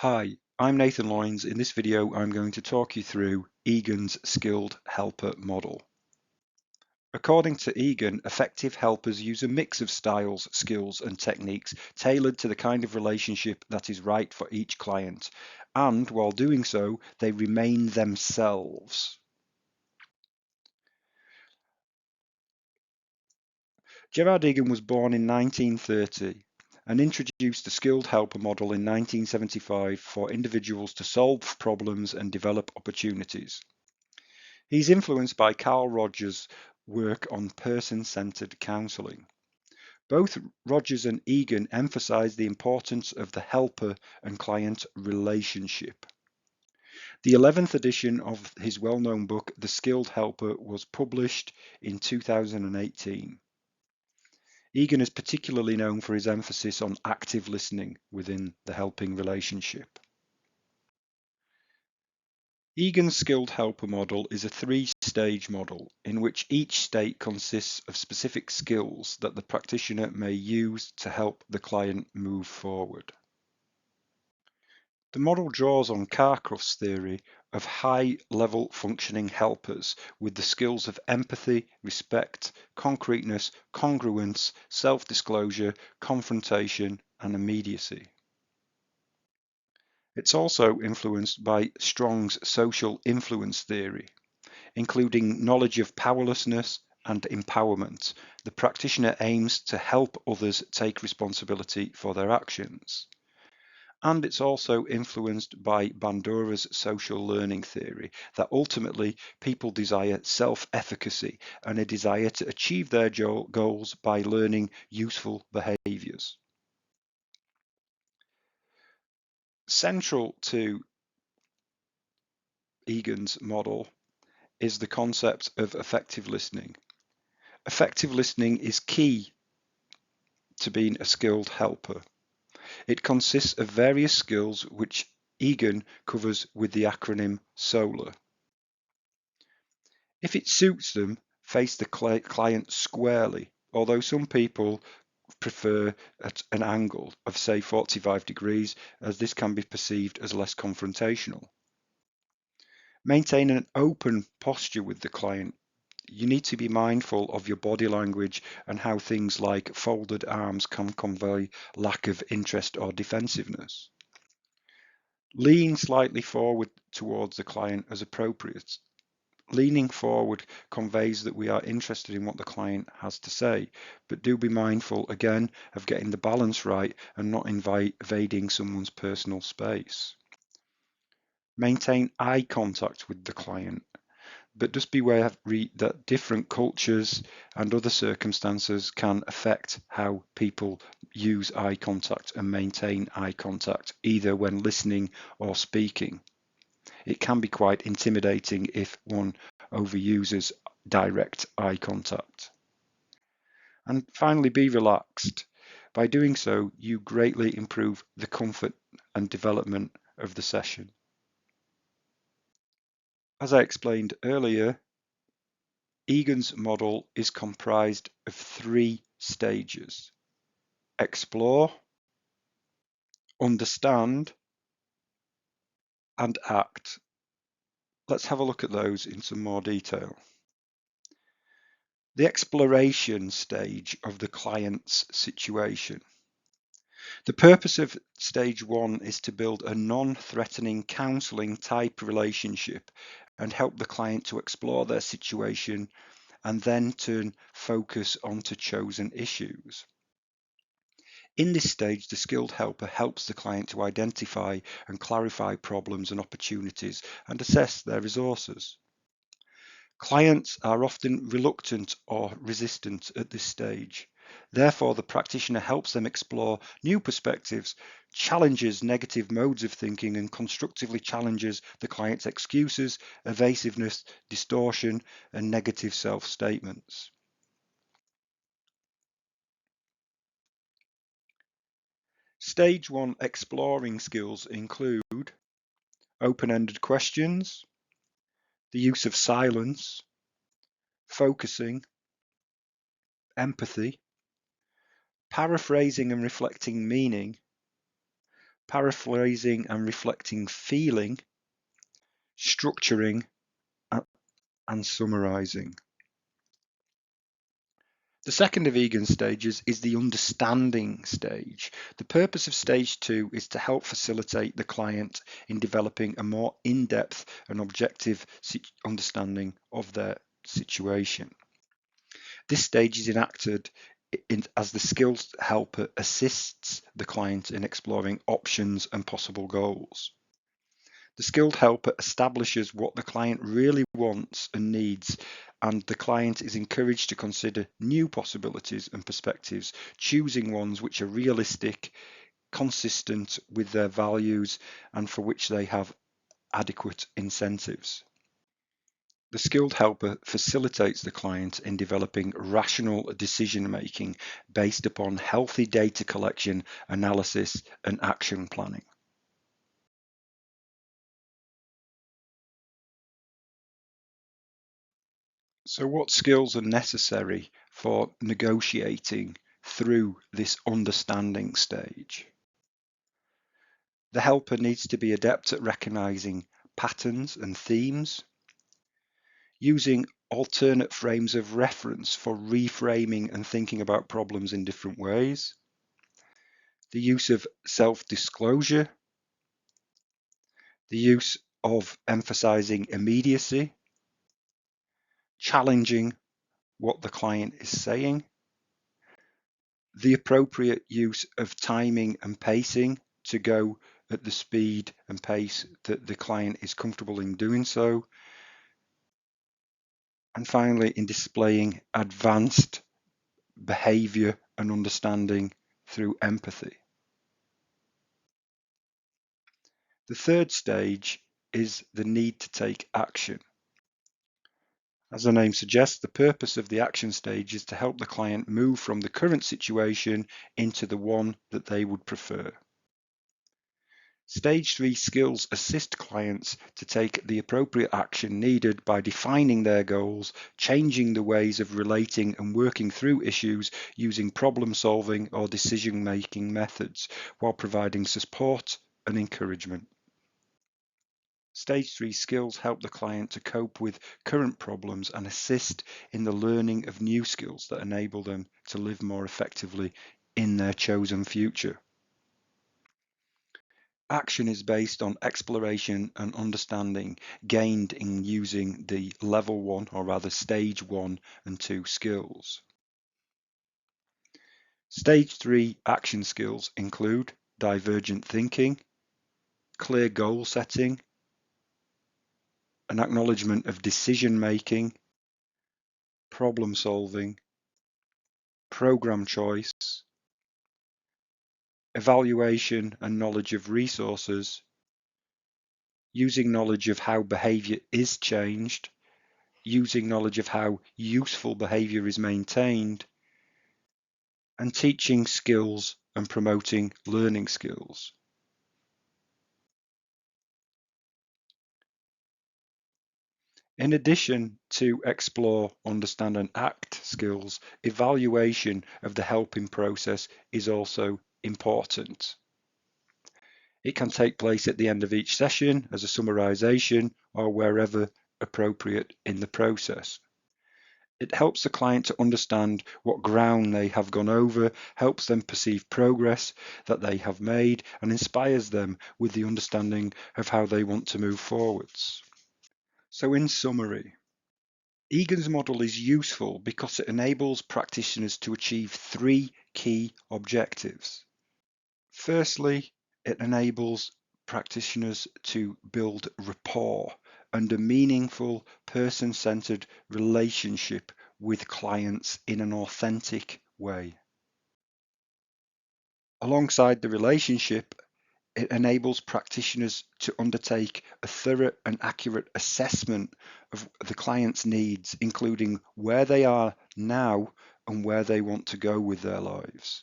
Hi, I'm Nathan Loynes. In this video, I'm going to talk you through Egan's skilled helper model. According to Egan, effective helpers use a mix of styles, skills, and techniques tailored to the kind of relationship that is right for each client. And while doing so, they remain themselves. Gerard Egan was born in 1930 and introduced the skilled helper model in 1975 for individuals to solve problems and develop opportunities. He's influenced by Carl Rogers' work on person-centered counseling. Both Rogers and Egan emphasize the importance of the helper and client relationship. The 11th edition of his well-known book, The Skilled Helper, was published in 2018. Egan is particularly known for his emphasis on active listening within the helping relationship. Egan's skilled helper model is a three-stage model in which each state consists of specific skills that the practitioner may use to help the client move forward. The model draws on Carcroft's theory of high-level functioning helpers with the skills of empathy, respect, concreteness, congruence, self-disclosure, confrontation, and immediacy. It's also influenced by Strong's social influence theory, including knowledge of powerlessness and empowerment. The practitioner aims to help others take responsibility for their actions. And it's also influenced by Bandura's social learning theory, that ultimately people desire self-efficacy and a desire to achieve their goals by learning useful behaviors. Central to Egan's model is the concept of effective listening. Effective listening is key to being a skilled helper. It consists of various skills which Egan covers with the acronym SOLAR. If it suits them, face the client squarely, although some people prefer at an angle of say 45 degrees, as this can be perceived as less confrontational. Maintain an open posture with the client. You need to be mindful of your body language and how things like folded arms can convey lack of interest or defensiveness. Lean slightly forward towards the client as appropriate. Leaning forward conveys that we are interested in what the client has to say, but do be mindful again of getting the balance right and not invading someone's personal space. Maintain eye contact with the client, but just beware that different cultures and other circumstances can affect how people use eye contact and maintain eye contact, either when listening or speaking. It can be quite intimidating if one overuses direct eye contact. And finally, be relaxed. By doing so, you greatly improve the comfort and development of the session. As I explained earlier, Egan's model is comprised of three stages: explore, understand, and act. Let's have a look at those in some more detail. The exploration stage of the client's situation. The purpose of stage one is to build a non-threatening counseling type relationship and help the client to explore their situation and then turn focus onto chosen issues. In this stage, the skilled helper helps the client to identify and clarify problems and opportunities and assess their resources. Clients are often reluctant or resistant at this stage. Therefore, the practitioner helps them explore new perspectives, challenges negative modes of thinking, and constructively challenges the client's excuses, evasiveness, distortion, and negative self-statements. Stage 1 exploring skills include open-ended questions, the use of silence, focusing, empathy, paraphrasing and reflecting meaning, paraphrasing and reflecting feeling, structuring, and summarizing. The second of Egan's stages is the understanding stage. The purpose of stage 2 is to help facilitate the client in developing a more in-depth and objective understanding of their situation. This stage is enacted as the skills helper assists the client in exploring options and possible goals. The skilled helper establishes what the client really wants and needs, and the client is encouraged to consider new possibilities and perspectives, choosing ones which are realistic, consistent with their values, and for which they have adequate incentives. The skilled helper facilitates the client in developing rational decision making based upon healthy data collection, analysis, and action planning. So what skills are necessary for negotiating through this understanding stage? The helper needs to be adept at recognizing patterns and themes, using alternate frames of reference for reframing and thinking about problems in different ways, the use of self-disclosure, the use of emphasizing immediacy, challenging what the client is saying, the appropriate use of timing and pacing to go at the speed and pace that the client is comfortable in doing so. And finally, in displaying advanced behavior and understanding through empathy. The third stage is the need to take action. As the name suggests, the purpose of the action stage is to help the client move from the current situation into the one that they would prefer. Stage 3 skills assist clients to take the appropriate action needed by defining their goals, changing the ways of relating and working through issues using problem-solving or decision-making methods, while providing support and encouragement. Stage 3 skills help the client to cope with current problems and assist in the learning of new skills that enable them to live more effectively in their chosen future. Action is based on exploration and understanding gained in using the level 1, or rather stage 1 and 2 skills. Stage 3 action skills include divergent thinking, clear goal setting, an acknowledgement of decision making, problem solving, program choice, evaluation and knowledge of resources, using knowledge of how behavior is changed, using knowledge of how useful behavior is maintained, and teaching skills and promoting learning skills. In addition to explore, understand and act skills, evaluation of the helping process is also important. It can take place at the end of each session as a summarization or wherever appropriate in the process. It helps the client to understand what ground they have gone over, helps them perceive progress that they have made, and inspires them with the understanding of how they want to move forwards. So in summary, Egan's model is useful because it enables practitioners to achieve 3 key objectives. Firstly, it enables practitioners to build rapport and a meaningful, person-centered relationship with clients in an authentic way. Alongside the relationship, it enables practitioners to undertake a thorough and accurate assessment of the client's needs, including where they are now and where they want to go with their lives.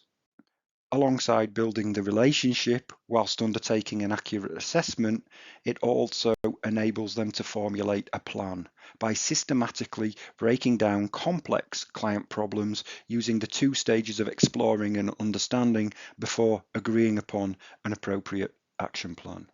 Alongside building the relationship whilst undertaking an accurate assessment, it also enables them to formulate a plan by systematically breaking down complex client problems using the 2 stages of exploring and understanding before agreeing upon an appropriate action plan.